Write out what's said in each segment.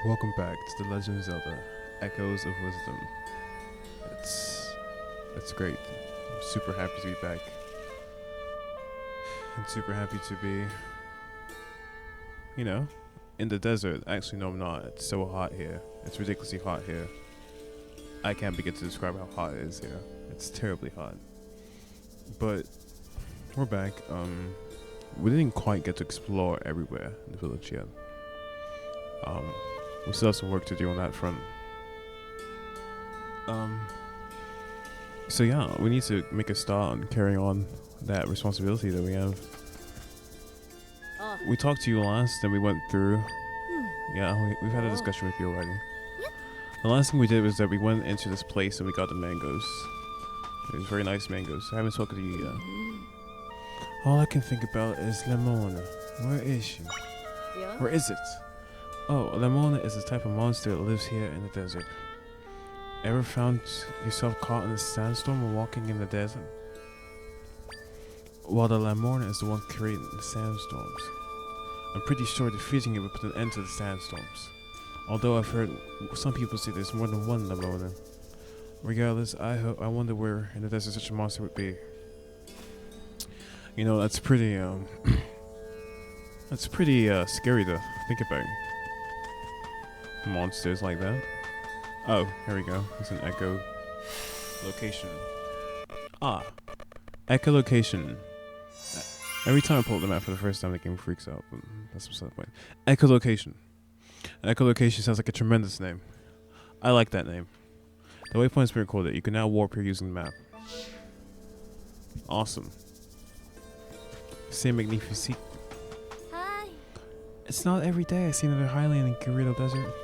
Welcome back to The Legend of Zelda: Echoes of Wisdom. It's great. I'm super happy to be back. And super happy to be, in the desert. Actually, no, I'm not. It's so hot here. It's ridiculously hot here. I can't begin to describe how hot it is here. It's terribly hot. But we're back. We didn't quite get to explore everywhere in the village yet. We still have some work to do on that front. So yeah, we need to make a start on carrying on that responsibility that we have. We talked to you last, and we went through. Yeah, we've had a discussion with you already. The last thing we did was that we went into this place and we got the mangoes. It was very nice mangoes. I haven't spoken to you yet. All I can think about is Lemona. Where is she? Where is it? Oh, Lemona is a type of monster that lives here in the desert. Ever found yourself caught in a sandstorm while walking in the desert? Well, the Lemona is the one creating the sandstorms. I'm pretty sure defeating it would put an end to the sandstorms. Although I've heard some people say there's more than one Lemona. Regardless, I wonder where in the desert such a monster would be. You know, that's pretty scary to think about. Monsters like that. Oh, here we go. It's an echo location. Echolocation. Every time I pull up the map for the first time, the game freaks out. But that's beside the point. Echolocation. Echolocation sounds like a tremendous name. I like that name. The waypoint's been recorded. You can now warp here using the map. Awesome. C'est magnifique. Hi. It's not every day I see another Highland in Gerudo Desert.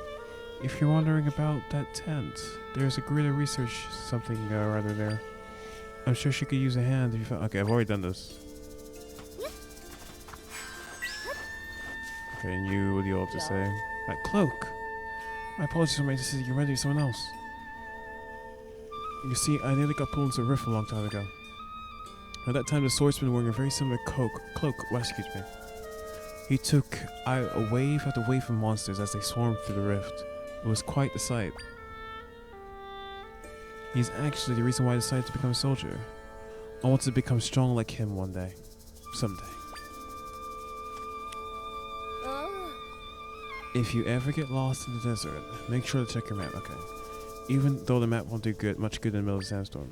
If you're wondering about that tent, there's a Gerudo research something rather there. I'm sure she could use a hand if you found. Okay, I've already done this. Okay, and you, what do you all have to say? That cloak! My apologies for my decision. You're ready to someone else. You see, I nearly got pulled into a rift a long time ago. At that time, the swordsman wearing a very similar cloak rescued me. He took a wave after wave of monsters as they swarmed through the rift. It was quite the sight. He's actually the reason why I decided to become a soldier. I wanted to become strong like him one day. Someday. If you ever get lost in the desert, make sure to check your map, okay? Even though the map won't do much good in the middle of the sandstorm.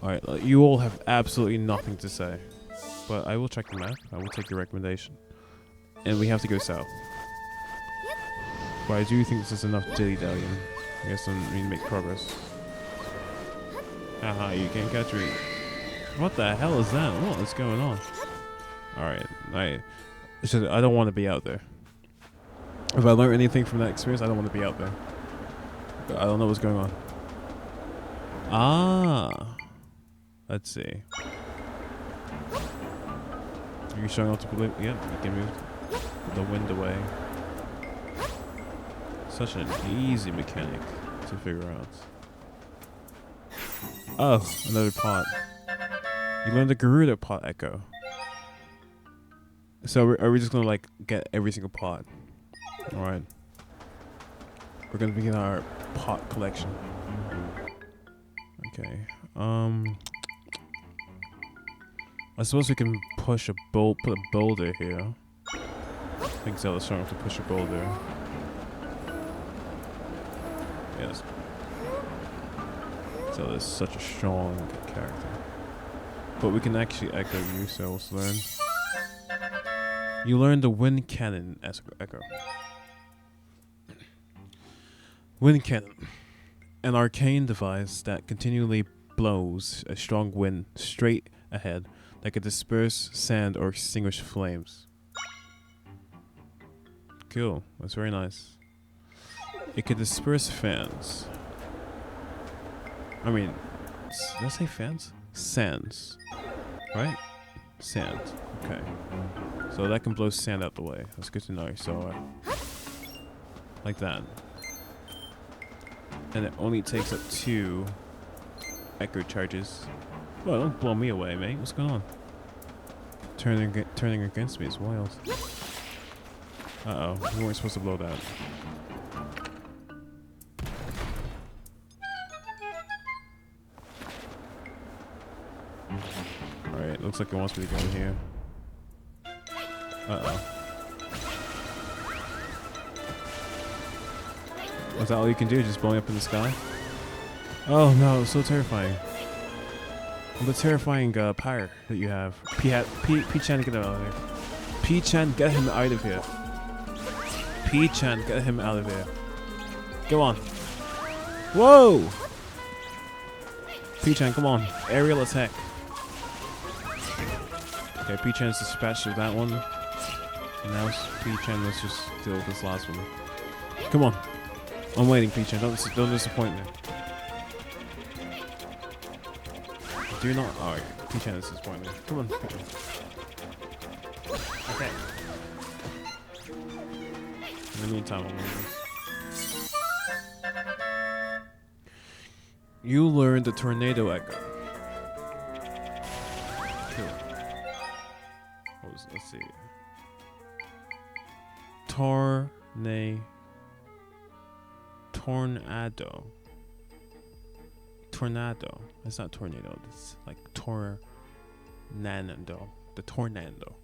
Alright, you all have absolutely nothing to say. But I will check the map. I will take your recommendation. And we have to go south. But I do think this is enough dilly-dallying. I guess I need to make progress. Haha, you can't catch me. What the hell is that? What is going on? Alright, I don't want to be out there. If I learned anything from that experience, I don't want to be out there. I don't know what's going on. Let's see. Are you showing off to believe? Yep, you can move the wind away. Such an easy mechanic to figure out. Oh, another pot. You learned the Gerudo pot echo. So are we just gonna like get every single pot? Alright. We're gonna begin our pot collection. Okay. I suppose we can put a boulder here. I think Zelda's strong enough to push a boulder. Yes. Zelda's such a strong character. But we can actually echo you, so let's learn. You learn the wind cannon echo. Wind cannon. An arcane device that continually blows a strong wind straight ahead that could disperse sand or extinguish flames. Cool. That's very nice. It could disperse fans. I mean, did I say fans? Sands. Right? Sand. Okay. So that can blow sand out the way. That's good to know. So, like that. And it only takes up 2 echo charges. Well, don't blow me away, mate. What's going on? Turning against me is wild. Uh-oh. We weren't supposed to blow that. Looks like it wants me to go in here. Uh-oh. Is that all you can do? Just blowing up in the sky? Oh no, it's so terrifying. The terrifying pyre that you have. P-chan, get him out of here. P-chan, get him out of here. P-chan, get him out of here. Go on. Whoa! P-chan, come on. Aerial attack. Okay, P-chan's dispatched with that one. And now P-chan, let's just deal with this last one. Come on. I'm waiting, P-chan. Don't disappoint me. Do not. Oh, okay. P-chan is disappointing me. Come on. Okay. In the meantime, I'm waiting. You learned the tornado echo. Cool. Let's see. Tornado. Tornado. It's not tornado. It's like tornado. The tornado.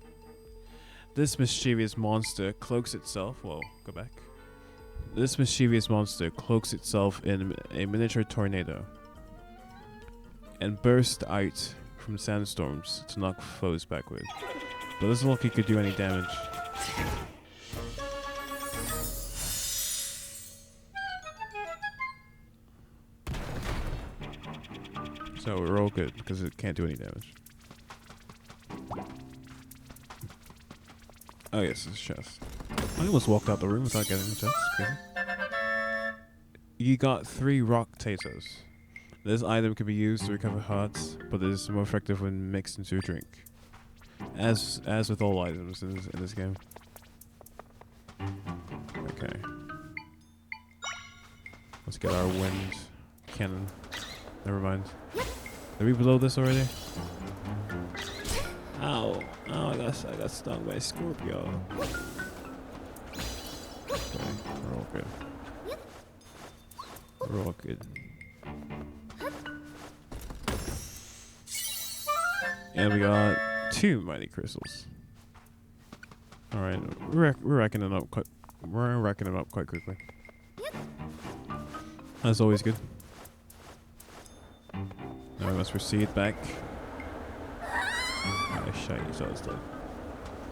This mischievous monster cloaks itself. Whoa, go back. This mischievous monster cloaks itself in a miniature tornado and bursts out from sandstorms to knock foes backward. But doesn't look like he could do any damage. So we're all good because it can't do any damage. Oh yes, it's a chest. I almost walked out the room without getting the chest. Okay. You got 3 rock potatoes. This item can be used to recover hearts, but it is more effective when mixed into a drink. As with all items in this game. Okay. Let's get our wind cannon. Never mind. Did we blow this already? Ow! Oh, I got stung by a Scorpio. Okay, we're all good. We're all good. And we got 2 mighty crystals. All right, we're racking it up quite. We're racking it up quite quickly. That's always good. Now we must proceed back. Shite, so it's dead.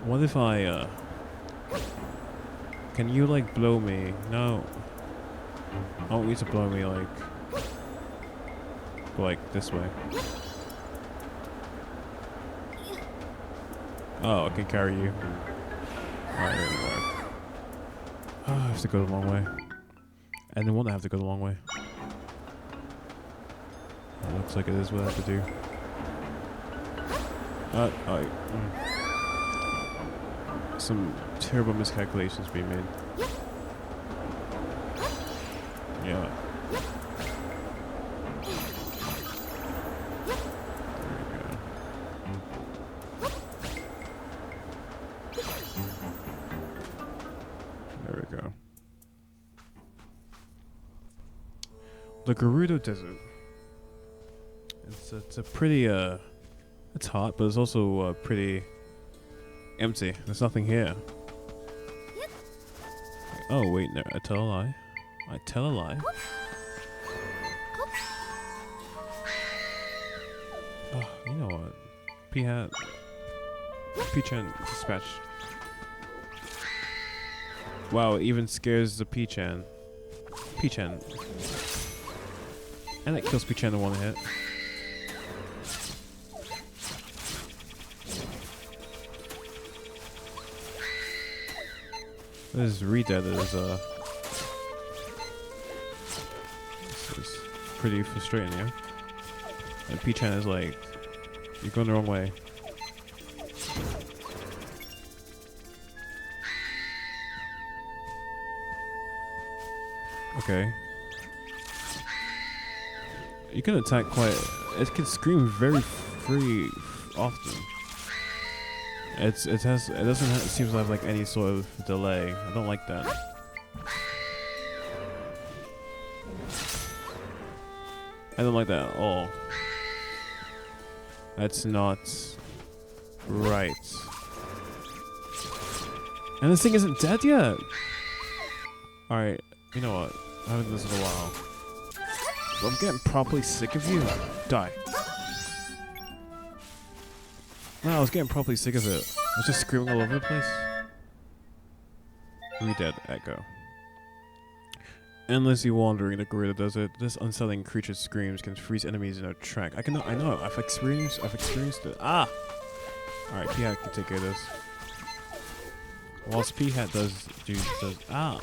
What if I can you like blow me? No. I want you to blow me like this way. Oh, I can carry you. Alright, there we go. Oh, I have to go the long way. I didn't want to have to go the long way. It looks like it is what I have to do. Some terrible miscalculations being made. Yeah. There we go. The Gerudo Desert. It's a pretty it's hot, but it's also pretty empty. There's nothing here. Oh wait, no, I tell a lie. I tell a lie. Oh, you know what? P-chan dispatch. Wow, it even scares the P-chan. P-chan. And it kills P-chan in one hit. This Red-Dead is this is pretty frustrating, yeah? And P-chan is like, you're going the wrong way. Okay. You can attack quite, it can scream very free often. It seems to have like any sort of delay. I don't like that. I don't like that at all. That's not Right. And this thing isn't dead yet. Alright, you know what? I haven't done this in a while. So I'm getting properly sick of you. Die. No, I was getting properly sick of it. I was just screaming all over the place. Re-dead Echo. Endlessly wandering the gorilla desert, this unsettling creature's screams can freeze enemies in their track. I know, I've experienced it. Ah! Alright, P-Hat can take care of this. Whilst P-Hat does ah!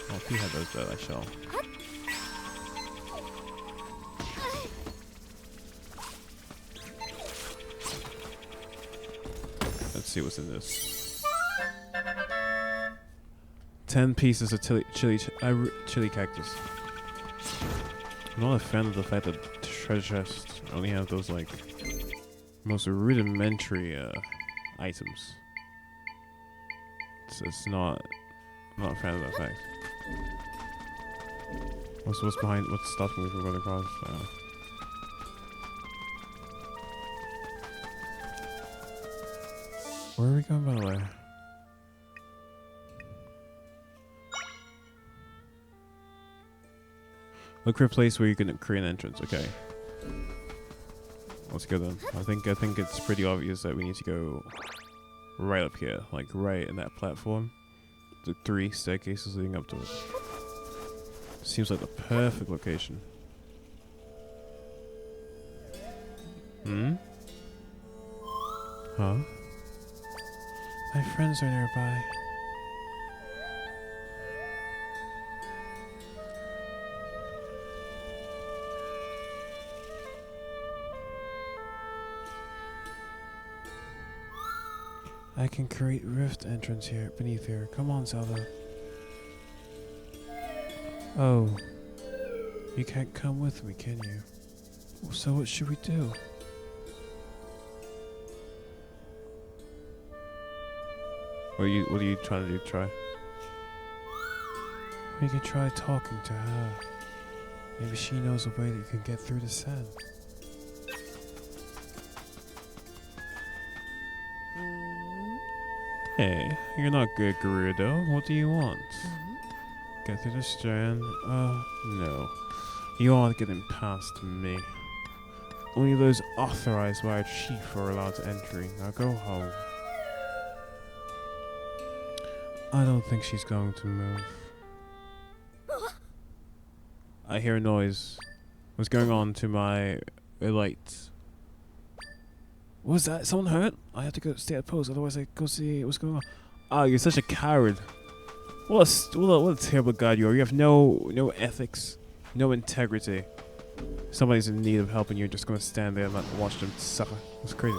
While P-Hat does that, I shall. Let's see what's in this. 10 pieces of chili cactus. I'm not a fan of the fact that treasure chests only have those like most rudimentary items. It's not. I'm not a fan of that fact. What's behind? What's stopping me from going across? Where are we going, by the way? Look for a place where you can create an entrance. Okay. Let's go then. I think it's pretty obvious that we need to go right up here, like right in that platform. The 3 staircases leading up to it. Seems like the perfect location. Hmm? Huh? My friends are nearby. I can create rift entrance here, beneath here. Come on, Zelda. Oh. You can't come with me, can you? So what should we do? What are you trying to do? Try? We can try talking to her. Maybe she knows a way that you can get through the sand. Hey, you're not good, Gerudo. What do you want? Get through the strand? No. You aren't getting past me. Only those authorized by a chief are allowed to entry. Now go home. I don't think she's going to move. I hear a noise. What's going on to my lights? What was that? Someone hurt? I have to go stay at post, otherwise I go see what's going on. Oh, you're such a coward. What a terrible guy you are. You have no ethics, no integrity. Somebody's in need of help and you're just gonna stand there and watch them suffer. That's crazy.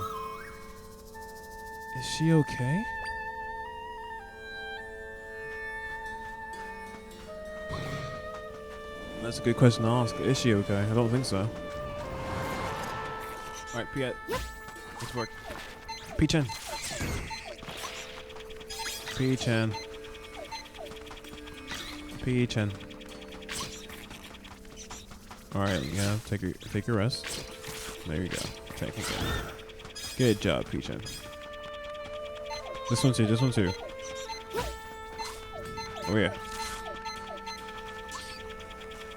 Is she okay? That's a good question to ask. Is she okay? I don't think so. Alright, Piet. Let's work. P-chan. P-chan. P-chan. Alright, yeah, take your rest. There you go. Take it. Good job, P-chan. This one too. Oh yeah.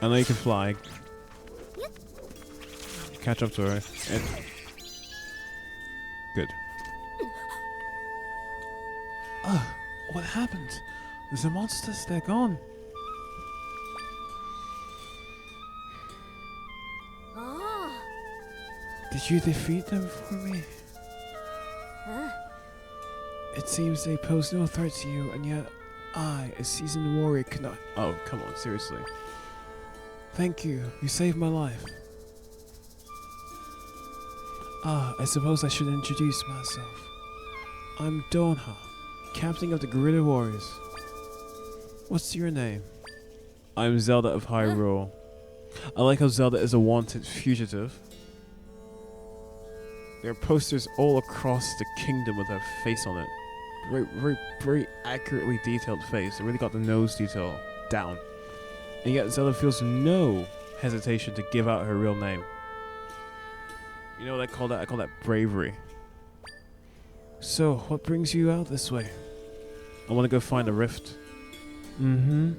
I know you can fly. Catch up to her. Good. What happened? The monsters, they're gone. Did you defeat them for me? It seems they pose no threat to you, and yet I, a seasoned warrior, cannot... Oh, come on, seriously. Thank you. You saved my life. I suppose I should introduce myself. I'm Dohna, captain of the Gorilla Warriors. What's your name? I'm Zelda of Hyrule. I like how Zelda is a wanted fugitive. There are posters all across the kingdom with her face on it. Very accurately detailed face. It really got the nose detail down. And yet Zelda feels no hesitation to give out her real name. You know what I call that? I call that bravery. So, what brings you out this way? I want to go find a rift. Mm-hmm.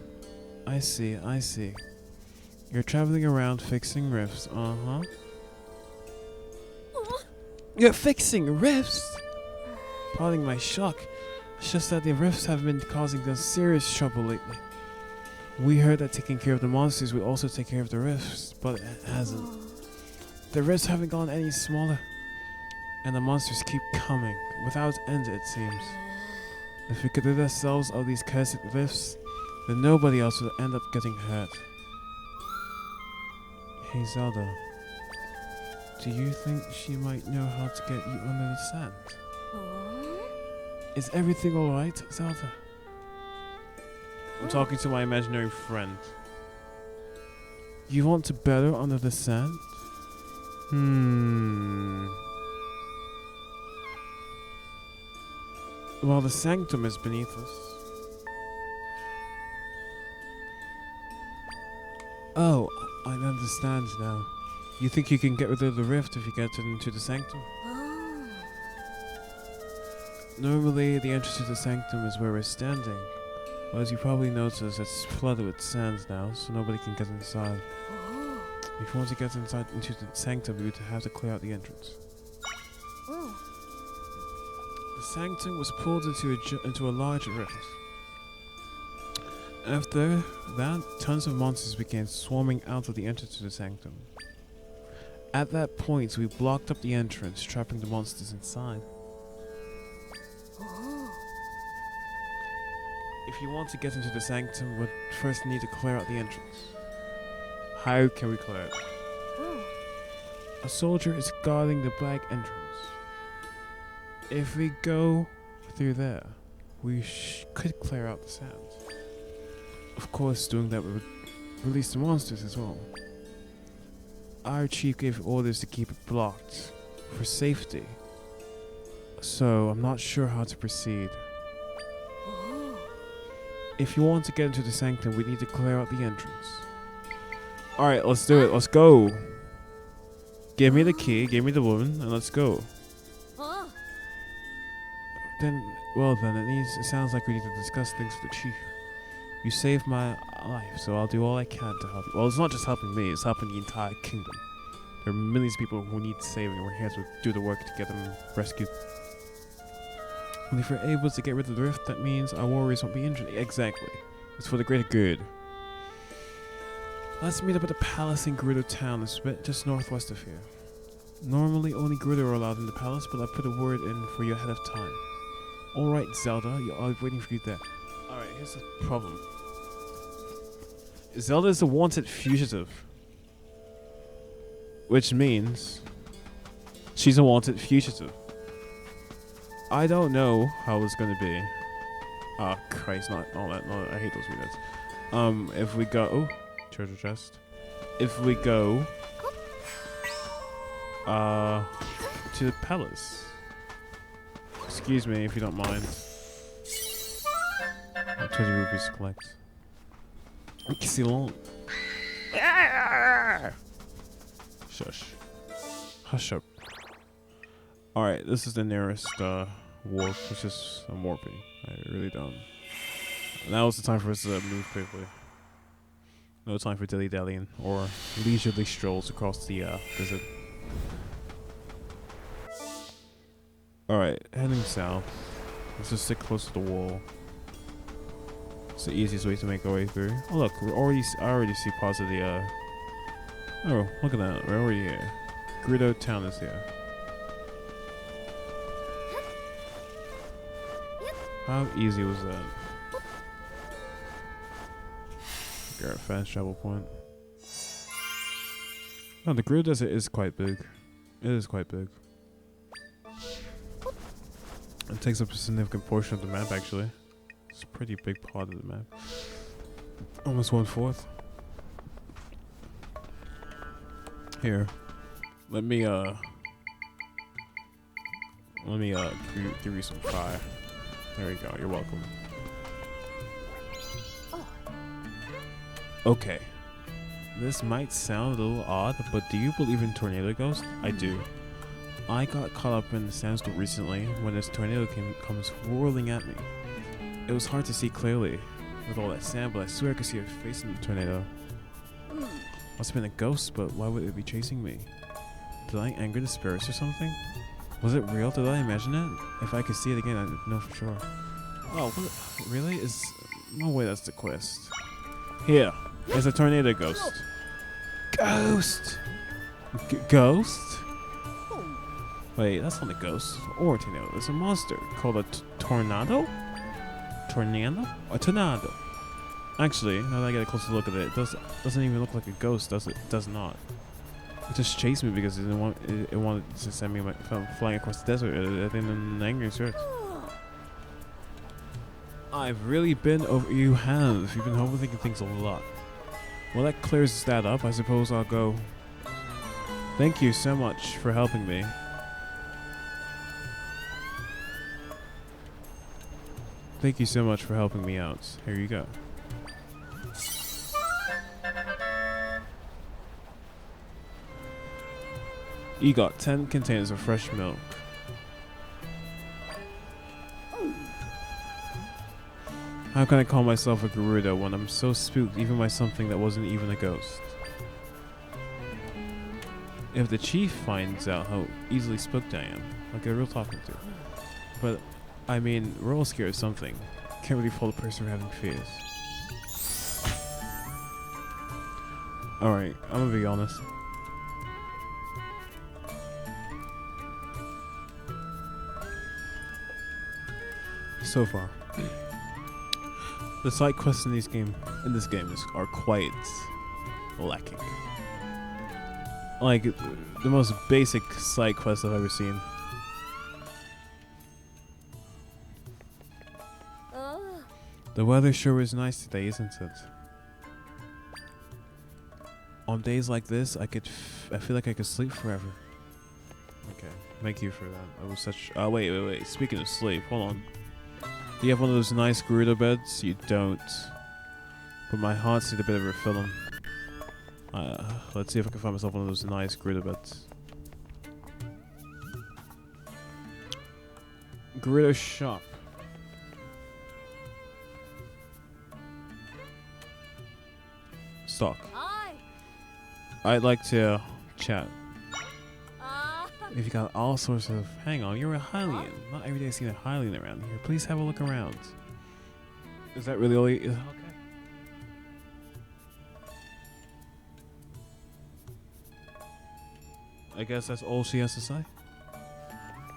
I see, I see. You're traveling around fixing rifts, uh-huh. You're fixing rifts? Pardon my shock. It's just that the rifts have been causing us serious trouble lately. We heard that taking care of the monsters would also take care of the rifts, but it hasn't. The rifts haven't gone any smaller, and the monsters keep coming, without end it seems. If we could rid ourselves of these cursed rifts, then nobody else will end up getting hurt. Hey Zelda, do you think she might know how to get you under the sand? Is everything alright, Zelda? I'm talking to my imaginary friend. You want to bury under the sand? Well, the sanctum is beneath us. Oh, I understand now. You think you can get rid of the rift if you get into the sanctum? Normally, the entrance to the sanctum is where we're standing. But as you probably noticed, it's flooded with sand now, so nobody can get inside. If you want to get inside into the sanctum, you would have to clear out the entrance. The sanctum was pulled into a large rift. After that, tons of monsters began swarming out of the entrance to the sanctum. At that point, we blocked up the entrance, trapping the monsters inside. If you want to get into the sanctum, we first need to clear out the entrance. How can we clear it? A soldier is guarding the back entrance. If we go through there, we could clear out the sand. Of course, doing that would release the monsters as well. Our chief gave orders to keep it blocked for safety, so I'm not sure how to proceed. If you want to get into the sanctum, we need to clear out the entrance. Alright, let's do it. Let's go. Give me the key, give me the woman, and let's go. Then, it sounds like we need to discuss things with the chief. You saved my life, so I'll do all I can to help you. Well, it's not just helping me, it's helping the entire kingdom. There are millions of people who need saving, and we're here to do the work to get them rescued. And if we're able to get rid of the rift, that means our warriors won't be injured. Exactly. It's for the greater good. Let's meet up at the palace in Gerudo Town. It's just northwest of here. Normally, only Gerudo are allowed in the palace, but I put a word in for you ahead of time. Alright, Zelda, I'll be waiting for you there. Alright, here's the problem. Zelda is a wanted fugitive. Which means she's a wanted fugitive. I don't know how it's gonna be. Oh Christ, not all that. No, I hate those videos. If we go treasure chest. If we go to the palace. Excuse me if you don't mind. 20 rupees to collect. Excellent. Shush. Hush up. Alright, this is the nearest warp, which is I'm warping. I really don't. Now is the time for us to move quickly. No time for dilly-dallying or leisurely strolls across the desert. Alright, heading south. Let's just stick close to the wall. It's the easiest way to make our way through. Oh look, I already see parts of the oh, look at that, we're already here. Gerudo Town is here. How easy was that? Got a fast travel point. No, the Gerudo Desert is quite big. It is quite big. It takes up a significant portion of the map, actually. It's a pretty big part of the map. Almost 1/4. Here. Let me give you some fire. There you go, you're welcome. Okay. This might sound a little odd, but do you believe in tornado ghosts? I do. I got caught up in the sandstorm recently when this tornado comes whirling at me. It was hard to see clearly with all that sand, but I swear I could see a face in the tornado. Must have been a ghost, but why would it be chasing me? Did I anger the spirits or something? Was it real? Did I imagine it? If I could see it again, I'd know for sure. Oh, what? Really? No way that's the quest. Here, it's a tornado ghost. Ghost! Ghost? Wait, that's not a ghost or a tornado. It's a monster called a tornado? Tornado? A tornado. Actually, now that I get a closer look at it, it doesn't even look like a ghost, does it? It does not. It just chased me because it wanted to send me flying across the desert in an angry spirit. I've really been over. You have. You've been overthinking things a lot. Well, that clears that up. I suppose I'll go. Thank you so much for helping me. Thank you so much for helping me out. Here you go. You got 10 containers of fresh milk. How can I call myself a Gerudo when I'm so spooked even by something that wasn't even a ghost? If the chief finds out how easily spooked I am, I'll get a real talking to. But, I mean, we're all scared of something. Can't really fault a person for having fears. Alright, I'm gonna be honest. So far, the side quests in this game are quite lacking. Like the most basic side quest I've ever seen. The weather sure is nice today, isn't it? On days like this, I feel like I could sleep forever. Okay, thank you for that. It was such. Oh wait. Speaking of sleep, hold on. Do you have one of those nice Gerudo beds? You don't. But my heart's need a bit of refilling. Let's see if I can find myself one of those nice Gerudo beds. Gerudo shop. Stock. I'd like to chat. If you got all sorts of... Hang on, you're a Hylian. Not every day I see a Hylian around here. Please have a look around. Is that really all you... Okay. I guess that's all she has to say.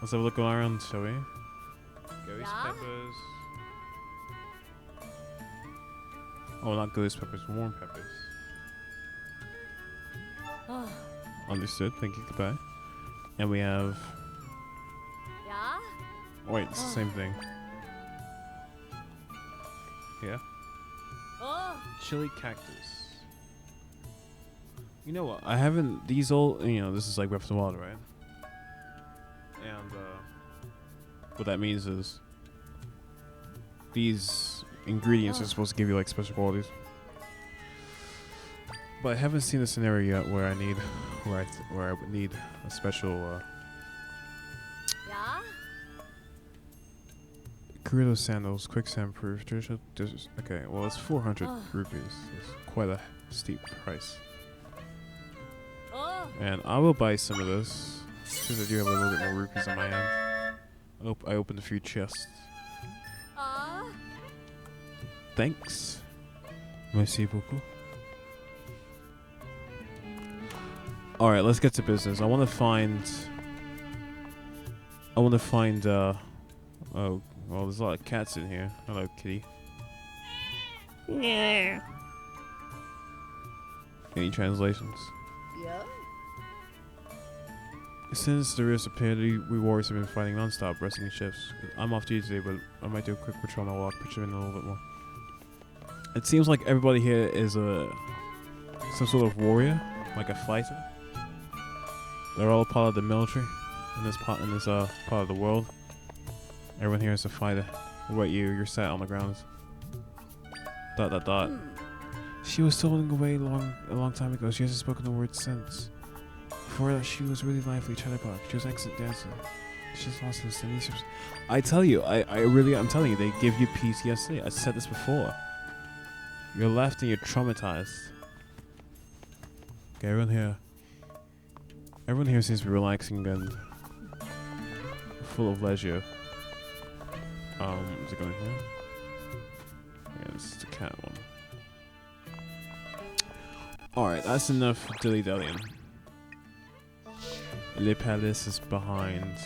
Let's have a look around, shall we? Ghost peppers. Oh, not ghost peppers, warm peppers. Understood, thank you, goodbye. And we have... Wait, it's the same thing. Yeah. Chili cactus. You know what? I haven't... These all... You know, this is like Breath of the Wild, right? And, what that means is... These ingredients are supposed to give you, like, special qualities. But I haven't seen a scenario yet where I need... Where I would need a special, Gerudo sandals, quicksand proof. Okay, well, it's 400 rupees. It's quite a steep price. And I will buy some of this, since I do have a little bit more rupees on my hand. I opened a few chests. Thanks. Merci beaucoup. Alright, let's get to business. I want to find... oh, well, there's a lot of cats in here. Hello, kitty. Yeah. Any translations? Yeah. Since the rifts appear, the rewards have been fighting non-stop, resting in shifts. I'm off duty today, but I might do a quick patrol on my walk, picture in a little bit more. It seems like everybody here is some sort of warrior, like a fighter. They're all part of the military in this part of the world. Everyone here is a fighter. What about you? You're sat on the ground. ... She was stolen away a long time ago. She hasn't spoken a word since. Before that, she was really lively, chatterbox. She was excellent dancer. She's lost in the I tell you, I'm telling you, they give you PTSD. I said this before. You're left and you're traumatized. Okay, everyone here seems to be relaxing and full of leisure. Is it going here? Yeah, this is the cat one. Alright, that's enough dilly-dallying. Le Palace is behind.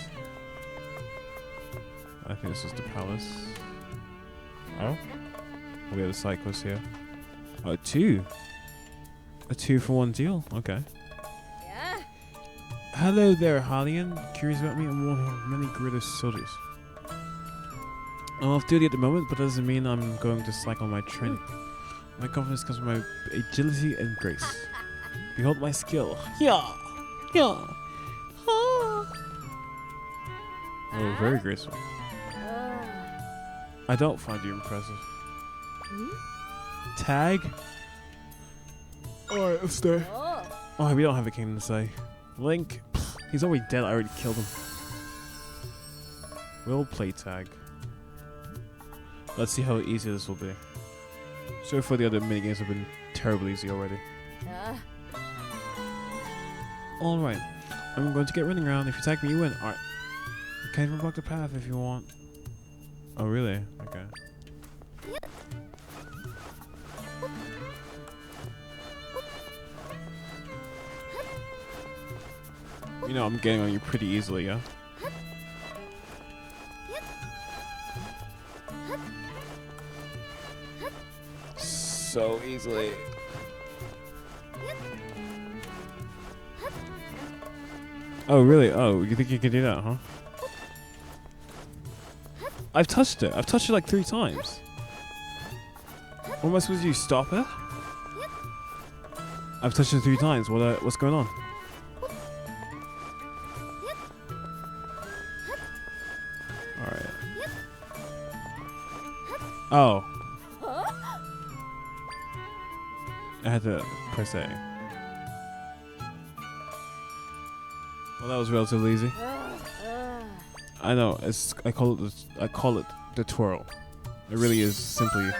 I think this is the palace. Oh? We have a side quest here. Oh, two. A 2-for-1 deal. Okay. Yeah. Hello there, Harleyan. Curious about me? I'm one of many greater soldiers. I'm off duty at the moment, but that doesn't mean I'm going to slack on my training. My confidence comes from my agility and grace. Behold my skill. Yeah. Yeah. Oh, very graceful. I don't find you impressive. Tag? Alright, let's stay. Oh, we don't have a kingdom to say. Link, he's already dead. I already killed him. We'll play tag. Let's see how easy this will be. So far, the other minigames have been terribly easy already. Alright, I'm going to get running around. If you tag me, you win. Alright. You can even block the path if you want. Oh, really? Okay. You know, I'm getting on you pretty easily, yeah? So easily. Oh, really? Oh, you think you can do that, huh? I've touched it. I've touched it like 3 times. What am I supposed to do? Stop it? I've touched it 3 times. What's going on? Alright. Oh. I had to press A. Well, that was relatively easy. I know. I call it the twirl. It really is simply.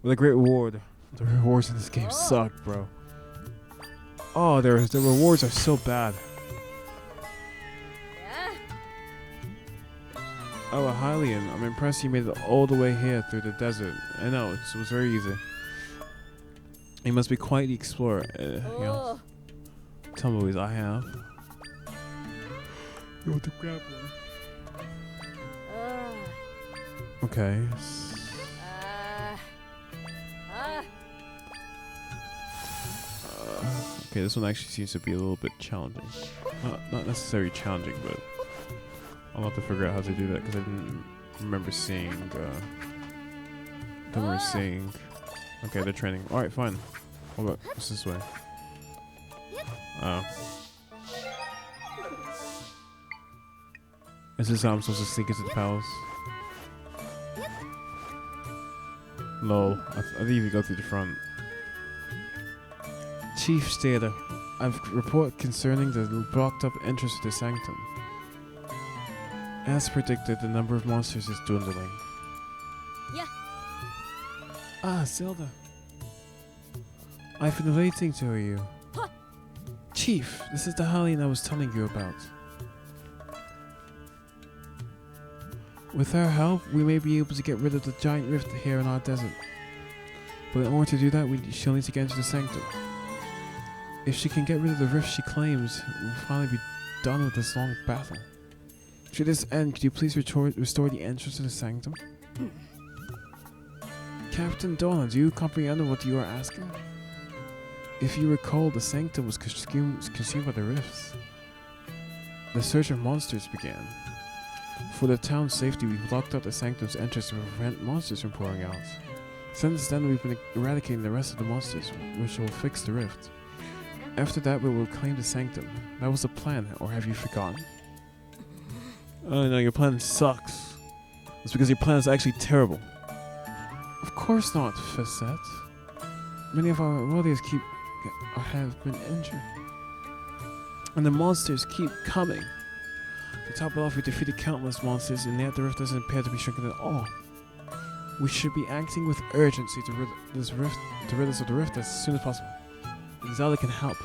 With a great reward. The rewards in this game suck, bro. Oh, the rewards are so bad. Oh, Hylian, I'm impressed you made it all the way here through the desert. I know, it was very easy. You must be quite the explorer. Yeah. Tumbleweeds, I have. You want to grab one? Okay. Okay, this one actually seems to be a little bit challenging. Not necessarily challenging, but I'll have to figure out how to do that because I didn't remember seeing. Okay, they're training. All right, fine. What about what's this way? Oh. Is this how I'm supposed to sneak into the palace? Lol. I didn't even go through the front. Chief Stater, I've report concerning the blocked up entrance to the sanctum. As predicted, the number of monsters is dwindling. Yeah. Ah, Zelda. I've been waiting to hear you. Huh. Chief, this is the Hylian I was telling you about. With her help, we may be able to get rid of the giant rift here in our desert. But in order to do that, she'll need to get into the sanctum. If she can get rid of the rift she claims, we'll finally be done with this long battle. To this end, could you please restore the entrance to the sanctum? Captain Dohna, do you comprehend what you are asking? If you recall, the sanctum was consumed by the rifts. The search of monsters began. For the town's safety, we blocked up the sanctum's entrance to prevent monsters from pouring out. Since then, we've been eradicating the rest of the monsters, which will fix the rift. After that, we will claim the sanctum. That was the plan, or have you forgotten? Oh no, your plan sucks. It's because your plan is actually terrible. Of course not, Facette. Many of our warriors have been injured. And the monsters keep coming. To top it off, we defeated countless monsters, and yet the rift doesn't appear to be shrinking at all. We should be acting with urgency to rid us of the rift as soon as possible. And Zelda can help.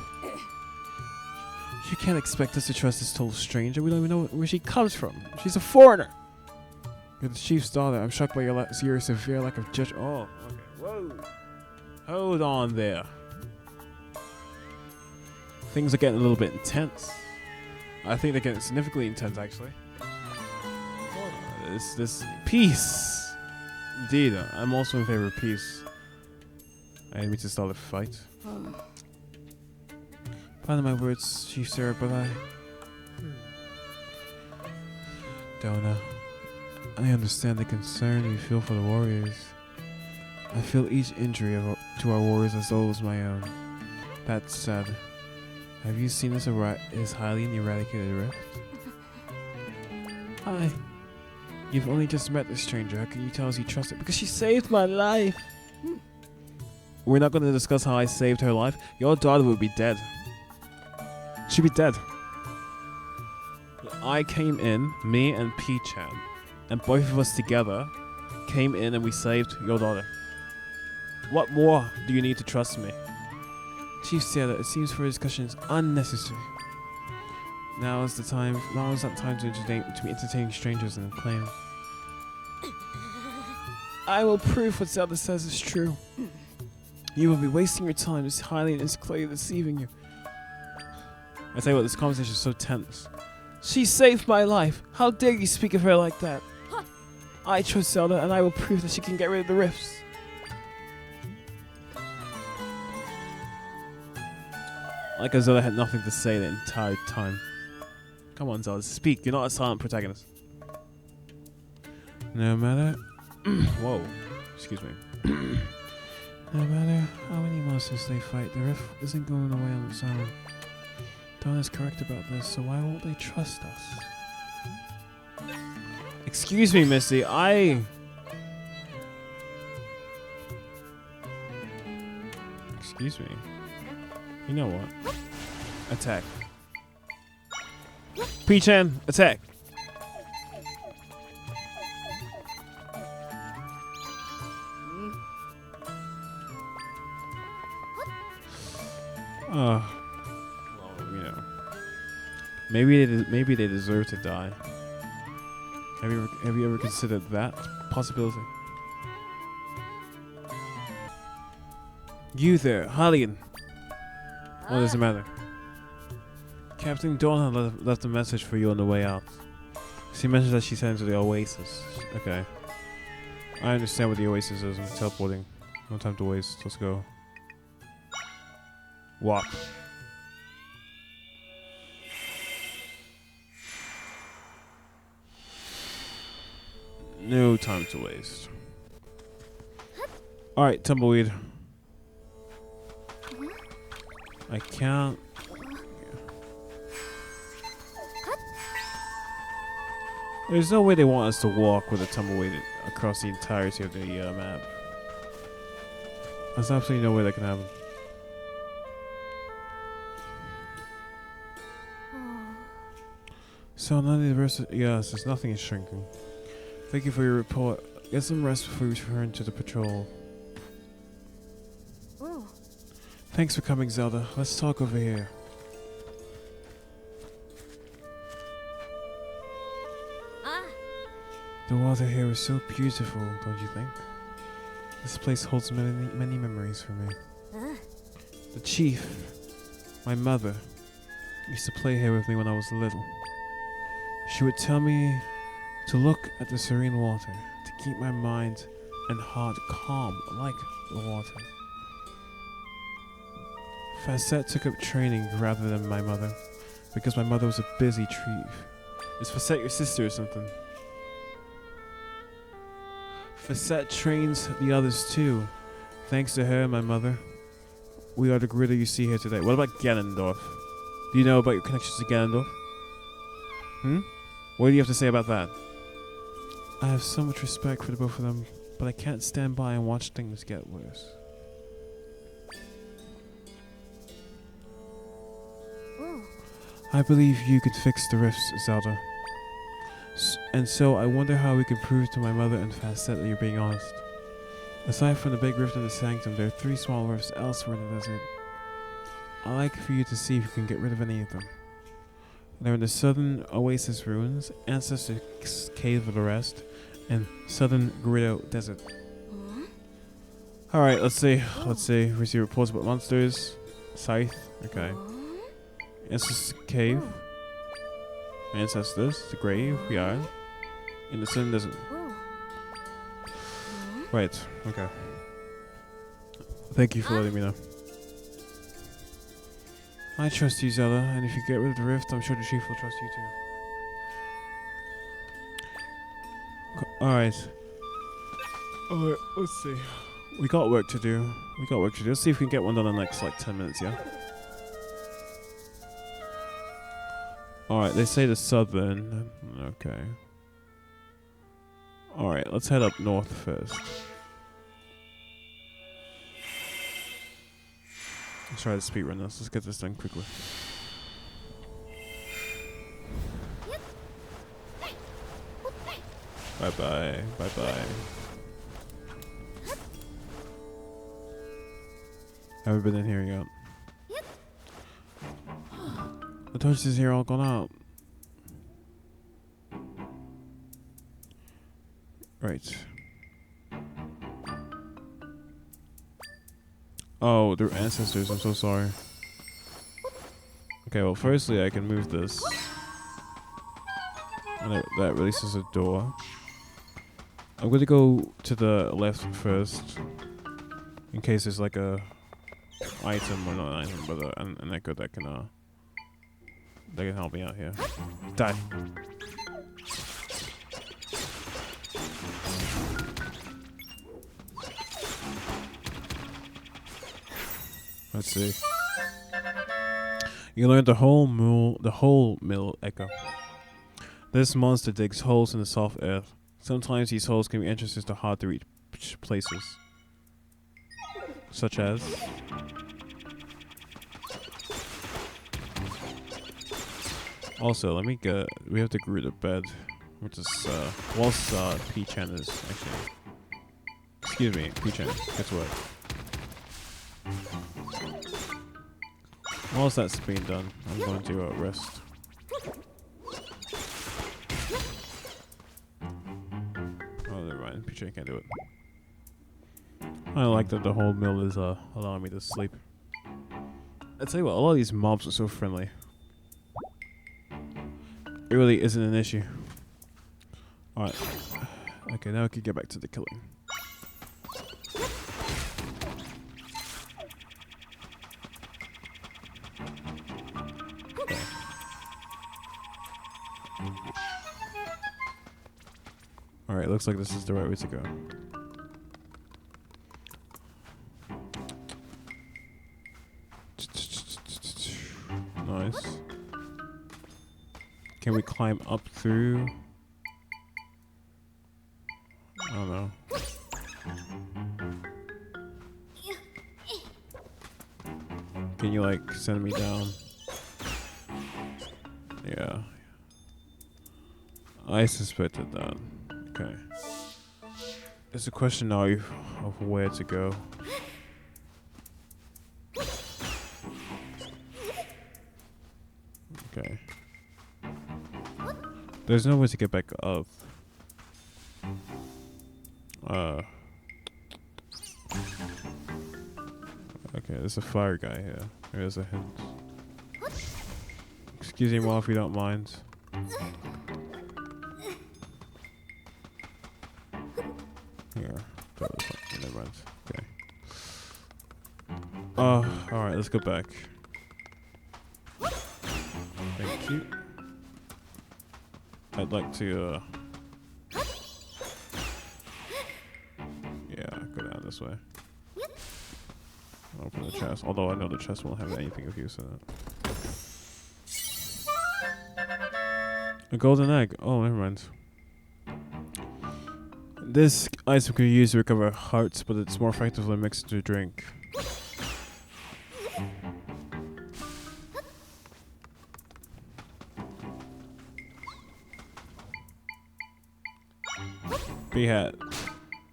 You can't expect us to trust this total stranger. We don't even know where she comes from. She's a foreigner. You're the chief's daughter. I'm shocked by your severe lack of judgment. Oh, okay. Whoa. Hold on there. Things are getting a little bit intense. I think they're getting significantly intense, actually. This peace. Indeed, I'm also in favor of peace. I need to start a fight. Pardon my words, Chief Sarah, but Dohna, I understand the concern you feel for the warriors. I feel each injury to our warriors as though it was my own. That said, have you seen this highly eradicated rift? Hi. You've only just met this stranger. How can you tell us you trust her? Because she saved my life. We're not going to discuss how I saved her life. Your daughter would be dead. She'd be dead. I came in, me and P-chan, and both of us together came in and we saved your daughter. What more do you need to trust me? Chief said that it seems for discussion is unnecessary. Now is that time to be entertaining strangers and claim. I will prove what Zelda says is true. You will be wasting your time. This highly and is clearly deceiving you. I tell you what, this conversation is so tense. She saved my life. How dare you speak of her like that? I trust Zelda, and I will prove that she can get rid of the rifts. Like as Zelda had nothing to say the entire time. Come on, Zelda, speak. You're not a silent protagonist. No matter... Whoa. Excuse me. No matter how many monsters they fight, the rift isn't going away on its own. Dohna's correct about this, so why won't they trust us? Excuse me, Missy. Excuse me. You know what? Attack. P-chan, attack. Well, you know. Maybe they deserve to die. Have you ever considered that possibility? You there, Hallian. What does it matter? Captain Dohna left a message for you on the way out. She mentioned that she sent to the Oasis. Okay. I understand what the Oasis is. I'm teleporting. No time to waste. Let's go. Walk. No time to waste. Alright, Tumbleweed. I can't. There's no way they want us to walk with a Tumbleweed across the entirety of the map. There's absolutely no way that can happen. So none of the rest of, yes, there's nothing is shrinking. Thank you for your report. Get some rest before you return to the patrol. Thanks for coming, Zelda. Let's talk over here. The water here is so beautiful, don't you think? This place holds many memories for me. The chief, my mother, used to play here with me when I was little. She would tell me to look at the serene water, to keep my mind and heart calm like the water. Facette took up training rather than my mother, because my mother was a busy tree. Is Facette your sister or something? Facette trains the others too. Thanks to her and my mother, we are the gritter you see here today. What about Ganondorf? Do you know about your connections to Ganondorf? What do you have to say about that? I have so much respect for the both of them, but I can't stand by and watch things get worse. I believe you could fix the rifts, Zelda. And so I wonder how we can prove to my mother and Facet that you're being honest. Aside from the big rift in the sanctum, there are 3 small rifts elsewhere in the desert. I'd like for you to see if you can get rid of any of them. They're in the southern oasis ruins, Ancestor's Cave of the Rest, and southern Gerudo Desert. Alright, let's see. Receive reports about monsters. Scythe. Okay. Ancestor's Cave. Ancestors. The grave. We are. In the southern desert. Right. Okay. Thank you for letting me know. I trust you, Zelda, and if you get rid of the rift, I'm sure the chief will trust you too. Alright. Alright, let's see. We got work to do. Let's see if we can get one done in the next, 10 minutes, yeah? Alright, they say the southern. Okay. Alright, let's head up north first. Let's try to speedrun this. Let's get this done quickly. Bye-bye. Bye-bye. Haven't been in here yet. The torches here all gone out. Right. Oh, they're ancestors. I'm so sorry. Okay, well, firstly, I can move this. And that releases a door. I'm going to go to the left first. In case there's like a item, or not an item, but an echo that can help me out here. Die. Let's see. You learned the whole mill echo. This monster digs holes in the soft earth. Sometimes these holes can be entrances to hard to reach places. Such as also, we have to grew to bed, which is whilst P-Chan is actually, excuse me, P-Chan, guess what? Whilst that's being done, I'm going to rest. Oh, never mind, P-Chan can't do it. I like that the whole mill is allowing me to sleep. I tell you what, a lot of these mobs are so friendly. It really isn't an issue. Alright. Okay, now we can get back to the killing. Okay. Alright, looks like this is the right way to go. Nice. Can we climb up through? I don't know. Can you like send me down? Yeah. I suspected that. Okay. It's a question now of where to go. Okay. There's no way to get back up. Okay, there's a fire guy here. There's a hint. Excuse me, Mom, if you don't mind. Here. Never mind. Okay. Alright, let's go back. Thank you. I'd like to, yeah, go down this way. Open the chest, although I know the chest won't have anything of use in it. A golden egg. Oh, never mind. This item can be used to recover hearts, but it's more effective when mixed into a drink. P-Hat.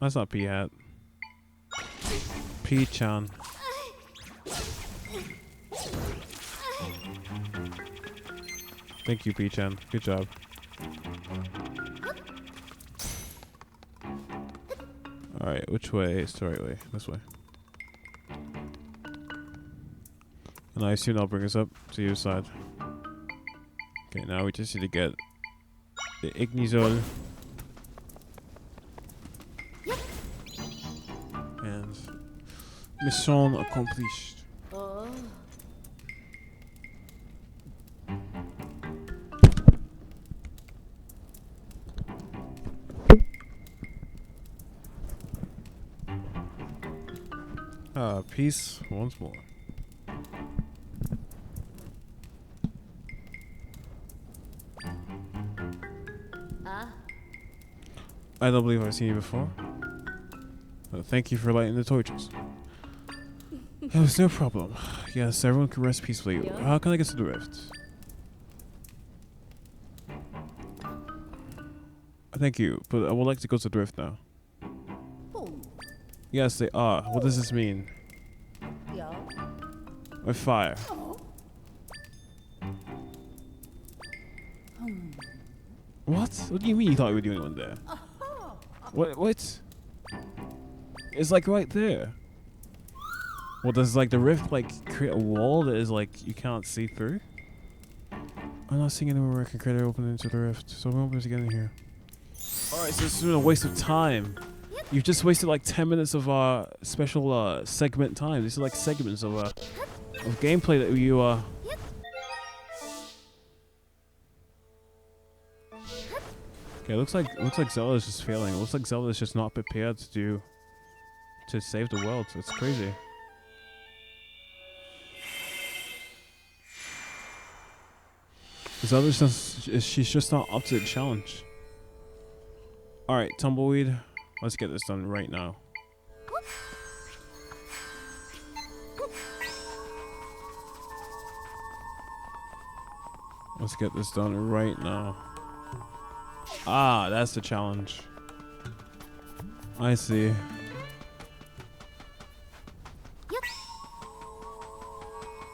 That's not P-Hat. P-chan. Thank you, P-chan. Good job. Alright, which way is the right way? This way. And I assume that'll bring us up to your side. Okay, now we just need to get the Ignisol. And mission accomplished. Peace once more. I don't believe I've seen you before. Thank you for lighting the torches. It was no problem. Yes, everyone can rest peacefully. How can I get to the rift? Thank you, but I would like to go to the rift now. Yes, they are. What does this mean? With fire. What? What do you mean you thought we were the only one there? What? It's like right there. Well, does like the rift like create a wall that is like you can't see through? I'm not seeing anywhere where I can create an opening into the rift, so we won't be able to get in here. Alright, so this has been a waste of time. You've just wasted like 10 minutes of our special segment time. These are like segments of gameplay that you Okay, looks like Zelda's just failing. It looks like Zelda's just not prepared to save the world. It's crazy. Zelda's she's just not up to the challenge. Alright, Tumbleweed. Let's get this done right now. Let's get this done right now. Ah, that's the challenge. I see.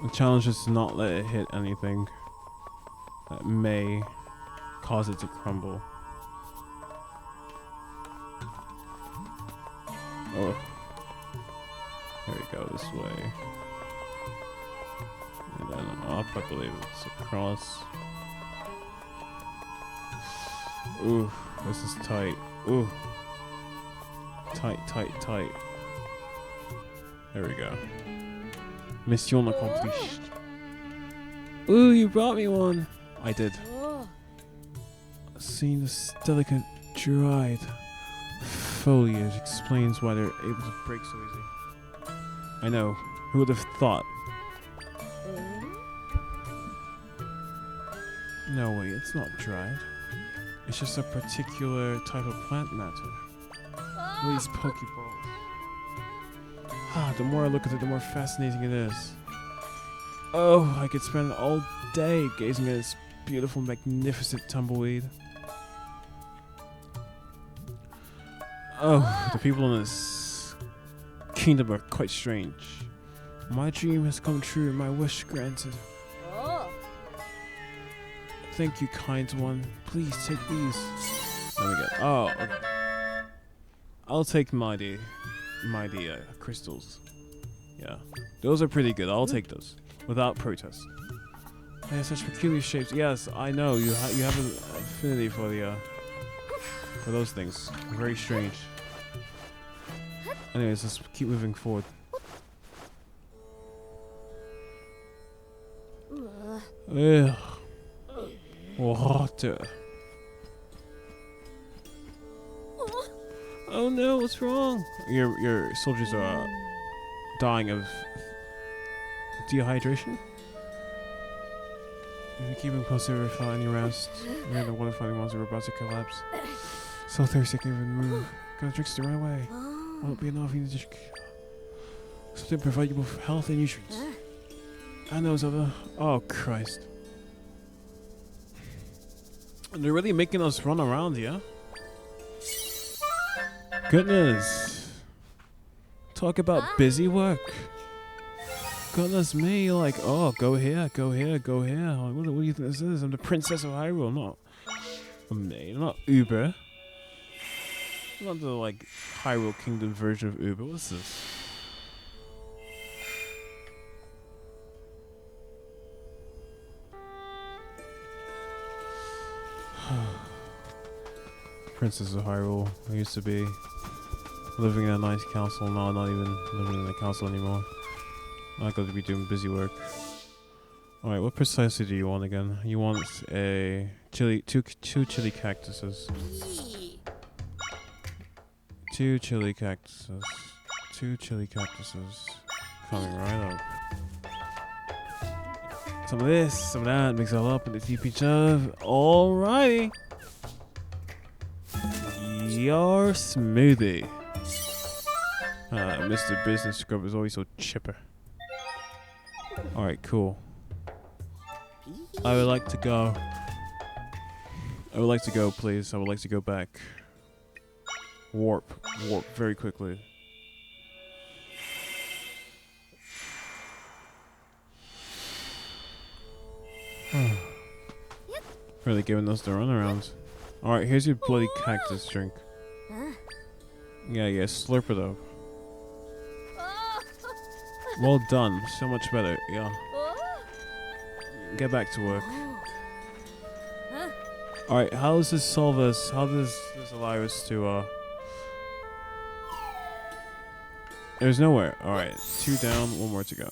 The challenge is to not let it hit anything that may cause it to crumble. Oh. There we go, this way. And then up, I believe it's across. Ooh, this is tight. Ooh. Tight, tight, tight. There we go. Mission accomplished. Ooh, you brought me one. I did. Seeing this delicate, dried foliage explains why they're able to break so easy. I know. Who would have thought? No way, it's not dried. It's just a particular type of plant matter. These Pokeballs. Ah, the more I look at it, the more fascinating it is. Oh, I could spend all day gazing at this beautiful, magnificent tumbleweed. Oh, the people in this kingdom are quite strange. My dream has come true and my wish granted. Thank you, kind one. Please take these. Let me get. Oh, okay. I'll take mighty crystals. Yeah, those are pretty good. I'll take those without protest. They have such peculiar shapes. Yes, I know you have an affinity for the for those things. Very strange. Anyways, let's keep moving forward. Ugh. Water. Oh no, what's wrong? Your soldiers are dying of dehydration? If you keep them closer without any rest, we're the water fighting ones are about to collapse. So thirsty I can't even move. Gotta drink to right away. Won't be enough. You need to something to provide you with health and nutrients. And those other. Oh Christ. They're really making us run around here. Goodness. Talk about busy work. Goodness me, like, oh, go here, go here, go here. Like, what do you think this is? I'm the Princess of Hyrule, not a maid, I'm not Uber. I'm not the, like, Hyrule Kingdom version of Uber. What's this? Princess of Hyrule. I used to be living in a nice castle. Now I'm not even living in a castle anymore. I got to be doing busy work. Alright, what precisely do you want again? You want a two chili cactuses. Two chili cactuses. Two chili cactuses. Coming right up. Some of this, some of that, mix it all up in the TP chub. Alrighty. Your smoothie. Mr. Business Scrub is always so chipper. Alright, cool. I would like to go. I would like to go, please. I would like to go back. Warp. Warp very quickly. Really giving us the runaround. Alright, here's your bloody cactus drink. Yeah, slurp it up. Well done. So much better. Yeah. Get back to work. Alright, how does this solve us? How does this allow us to, There's nowhere. Alright, 2 down, 1 more to go.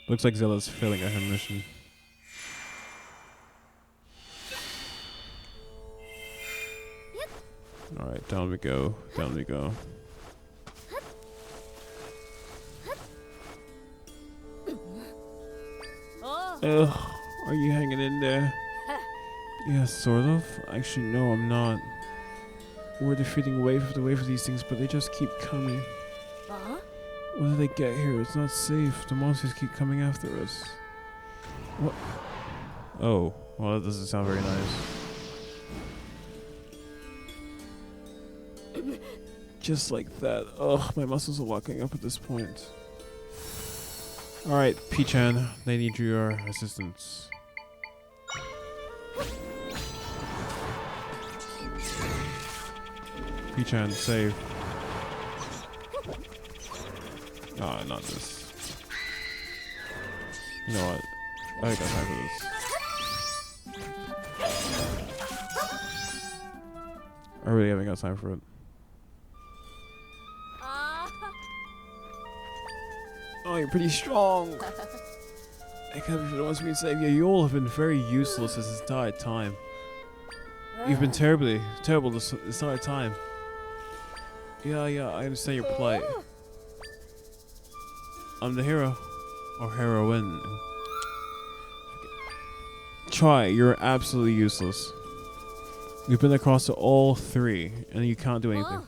Looks like Zella's failing at her mission. Alright, down we go. Down we go. Ugh, are you hanging in there? Yeah, sort of. Actually, no, I'm not. We're defeating wave after wave of these things, but they just keep coming. When did they get here? It's not safe. The monsters keep coming after us. What? Oh, well, that doesn't sound very nice. Just like that. Ugh, my muscles are locking up at this point. Alright, P-chan, they need your assistance. P-chan, save. Ah, not this. You know what? I got time for this. I really haven't got time for it. Oh, you're pretty strong. I can't believe it wants me to save you. You all have been very useless this entire time. You've been terrible this entire time. Yeah, I understand your plight. I'm the hero. Or heroine. Try, you're absolutely useless. You've been across to all 3, and you can't do anything.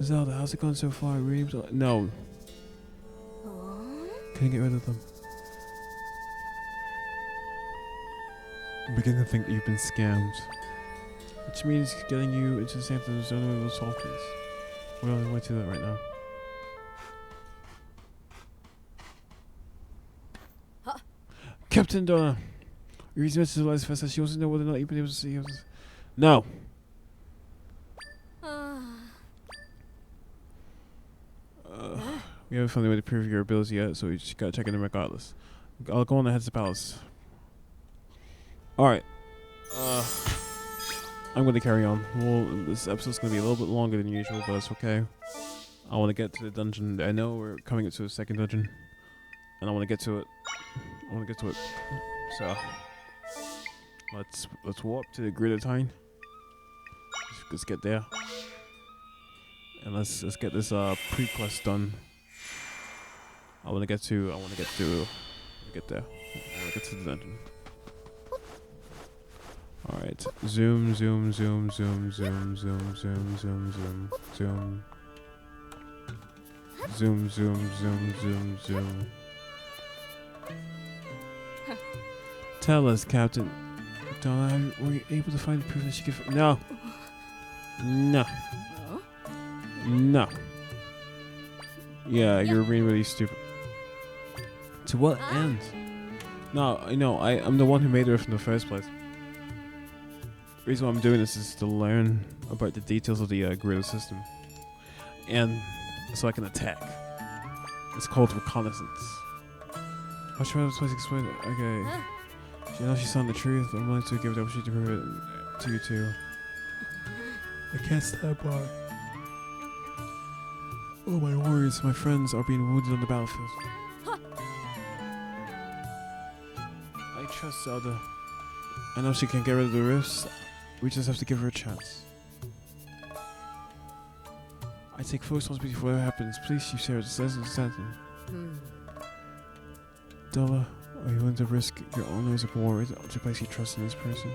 Zelda, how's it gone so far? Really? No. Couldn't get rid of them. I'm beginning to think that you've been scammed. Which means getting you into the same thing as the only way we'll solve this. We're on the way to that right now. Captain Dohna! Your reason to realize fast that she wants to know whether or not you've been able to see us. No! We haven't found a way to prove your ability yet, so we just gotta check in them regardless. I'll go on ahead to the palace. Alright. I'm gonna carry on. Well, this episode's gonna be a little bit longer than usual, but that's okay. I wanna get to the dungeon. I know we're coming into the second dungeon. And I wanna get to it. So let's warp to the Gridotine. Let's get there. And let's get this pre-quest done. I wanna get there. I wanna get to the dungeon. Alright. Zoom. Zoom. Tell us, Captain. Dohna, were you able to find proof that she could... No. No. No. Yeah, you're being really stupid. To what end? No, I'm the one who made the rift in the first place. The reason why I'm doing this is to learn about the details of the guerrilla system. And so I can attack. It's called reconnaissance. I'll try to explain it. Okay. She knows she's telling the truth. I'm willing to give it the opportunity to prove it to you too. I can't stand by. Oh, my warriors, my friends are being wounded on the battlefield. I trust Zelda. I know she can get rid of the rifts. We just have to give her a chance. I take full responsibility for whatever happens. Please, Chief Sarah, says in Stanton. Dohna, are you willing to risk your own lives of war to place your trust in this person?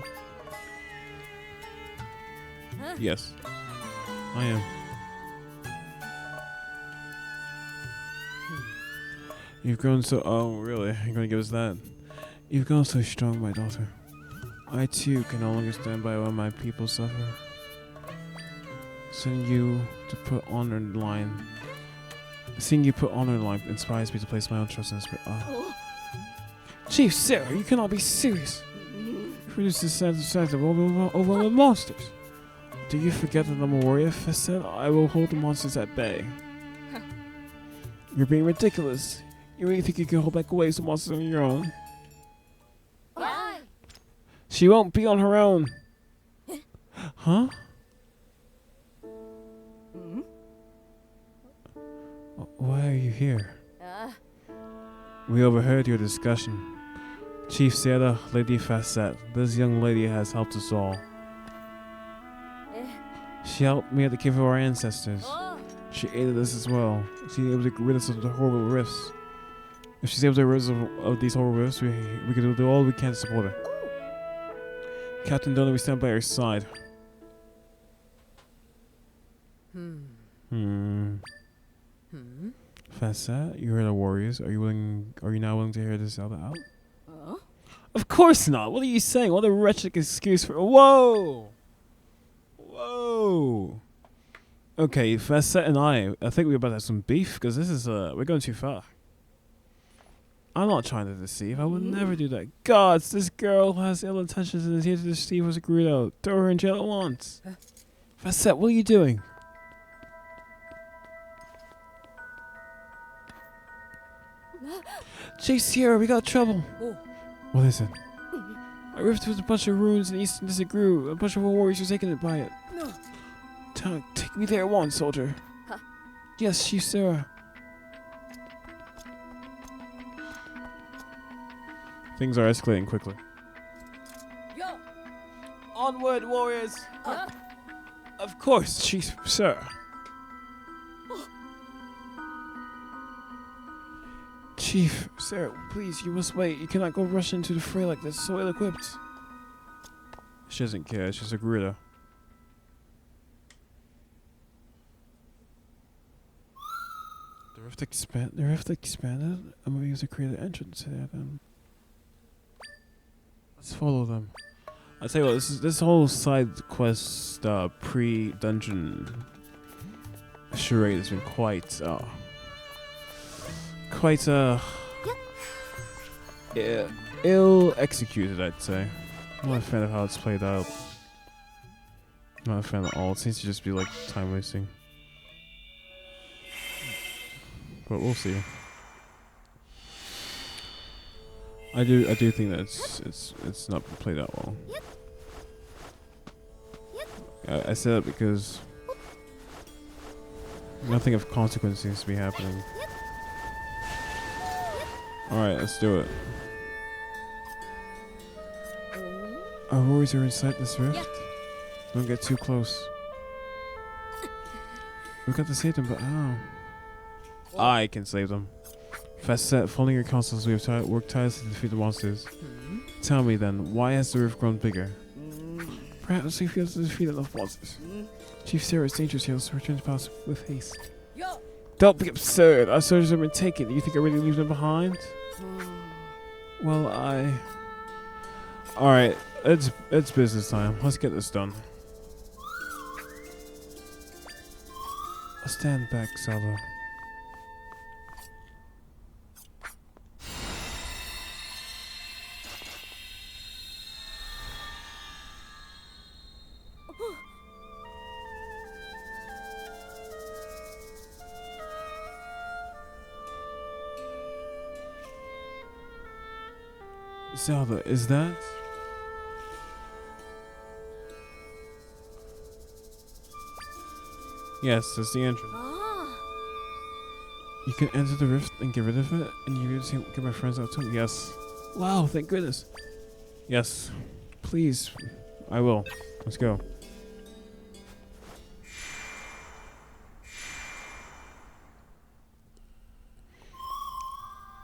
Yes, I am. You've grown so... Oh, really? You're going to give us that? You've grown so strong, my daughter. I, too, can no longer stand by while my people suffer. Seeing you put honor in the line inspires me to place my own trust in this... Chief Sarah, you cannot be serious. Produce this sense of overwhelming monsters. Do you forget that I'm a warrior? Facet, I will hold the monsters at bay. You're being ridiculous. You really think you can hold back waves of monsters on your own? Why? She won't be on her own. Huh? Why are you here? We overheard your discussion. Chief Sarah, Lady Facet, this young lady has helped us all. She helped me at the cave of our ancestors. She aided us as well. She was able to rid us of the horrible rifts. If she's able to rid us of these horrible rifts, we can do all we can to support her. Captain Dohna, we stand by her side. Facet, you heard the warriors. Are you now willing to hear this Zelda out? Of course not. What are you saying? What a wretched excuse for... Whoa! Whoa! Okay, Facet and I think we're about to have some beef, because this is, we're going too far. I'm not trying to deceive. I would never do that. Gods, this girl has ill intentions and is here to deceive us agreed out. Throw her in jail at once. Facet, what are you doing? Chief Sierra, we got trouble. What is it? A rift with a bunch of ruins in Eastern Disagrew. A bunch of warriors were taken by it. Take me there at once, soldier. Yes, Chief Sarah. Things are escalating quickly. Onward, warriors! Of course, Chief Sarah. Chief, Sarah, please, you must wait. You cannot go rush into the fray like this, so ill-equipped. She doesn't care, she's a gorilla. The rift expanded? I'm going to use to create an entrance here then. Let's follow them. I'll tell you what, this whole side quest, pre-dungeon charade has been quite ill executed, I'd say. I'm not a fan of how it's played out. I'm not a fan at all. It seems to just be like time wasting. But we'll see. I do think that it's not played out well. I say that because nothing of consequence seems to be happening. Alright, let's do it. Our warriors are inside this rift. Don't get too close. We've got to save them, but how? I can save them. Facet, following your counsels, we have worked tirelessly to defeat the monsters. Tell me then, why has the rift grown bigger? Perhaps we feel to defeat enough monsters. Chief Sarah is dangerous here, so return to palace with haste. Don't be absurd. Our soldiers have been taken. Do you think I really leave them behind? Well, Alright, it's business time. Let's get this done. Stand back, Zelda. Zelda, is that? Yes, that's the entrance. Ah. You can enter the rift and get rid of it, and you can get my friends out too. Yes. Wow, thank goodness. Yes. Please. I will. Let's go.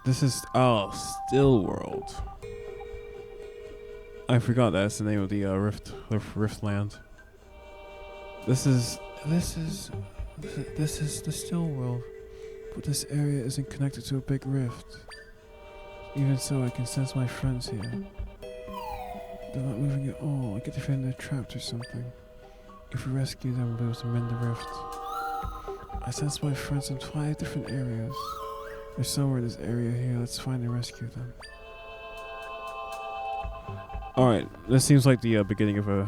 This is Still World. I forgot that's the name of the Rift Land. This is the Still World, but this area isn't connected to a big rift. Even so, I can sense my friends here. They're not moving at all. I get the feeling they're trapped or something. If we rescue them, we'll be able to mend the rift. I sense my friends in 5 different areas. They're somewhere in this area here. Let's find and rescue them. Alright, this seems like the beginning of a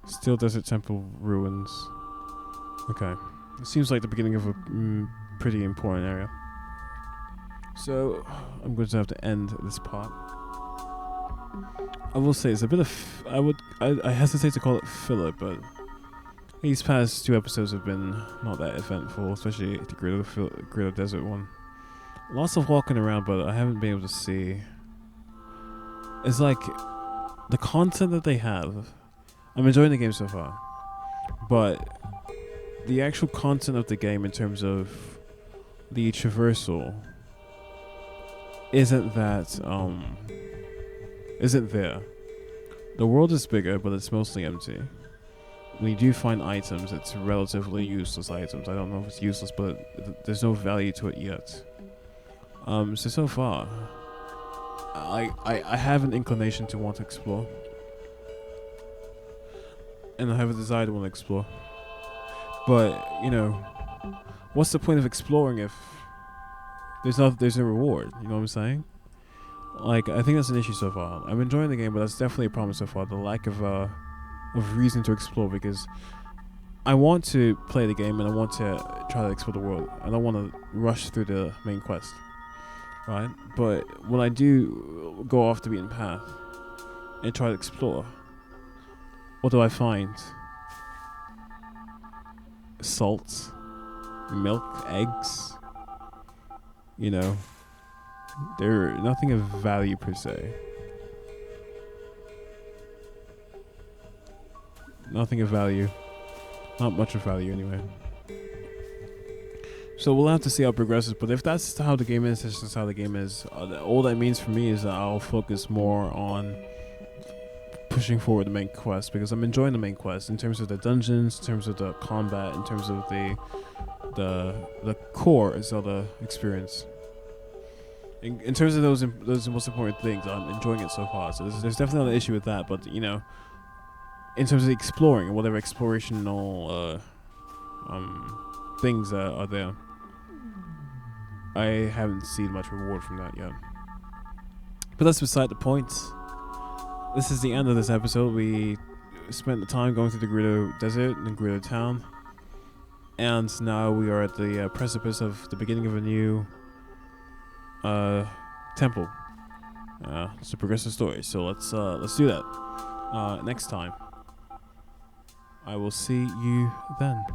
Steel Desert Temple ruins. Okay. It seems like the beginning of a pretty important area. So, I'm going to have to end this part. I will say it's a bit of... I hesitate to call it filler, but these past 2 episodes have been not that eventful, especially the Greater Desert one. Lots of walking around, but I haven't been able to see... It's like the content that they have. I'm enjoying the game so far, but the actual content of the game in terms of the traversal isn't there. The world is bigger, but it's mostly empty. When you do find items, it's relatively useless items. I don't know if it's useless, but there's no value to it yet. So far, I have an inclination to want to explore. And I have a desire to want to explore. But, you know, what's the point of exploring if there's no reward? You know what I'm saying? Like, I think that's an issue so far. I'm enjoying the game, but that's definitely a problem so far. The lack of reason to explore, because I want to play the game and I want to try to explore the world. I don't want to rush through the main quest, right? But when I do go off the beaten path and try to explore, what do I find? Salt, milk, eggs. You know, they're nothing of value per se. Nothing of value. Not much of value anyway. So we'll have to see how it progresses, but if that's how the game is, that's just how the game is. All that means for me is that I'll focus more on pushing forward the main quest, because I'm enjoying the main quest in terms of the dungeons, in terms of the combat, in terms of the core Zelda experience. In terms of those most important things, I'm enjoying it so far. So there's definitely not an issue with that, but you know, in terms of exploring and whatever explorational things that are there, I haven't seen much reward from that yet. But that's beside the point. This is the end of this episode. We spent the time going through the Greater Desert and Greater Town, and now we are at the precipice of the beginning of a new temple. It's a progressive story, so let's do that next time. I will see you then.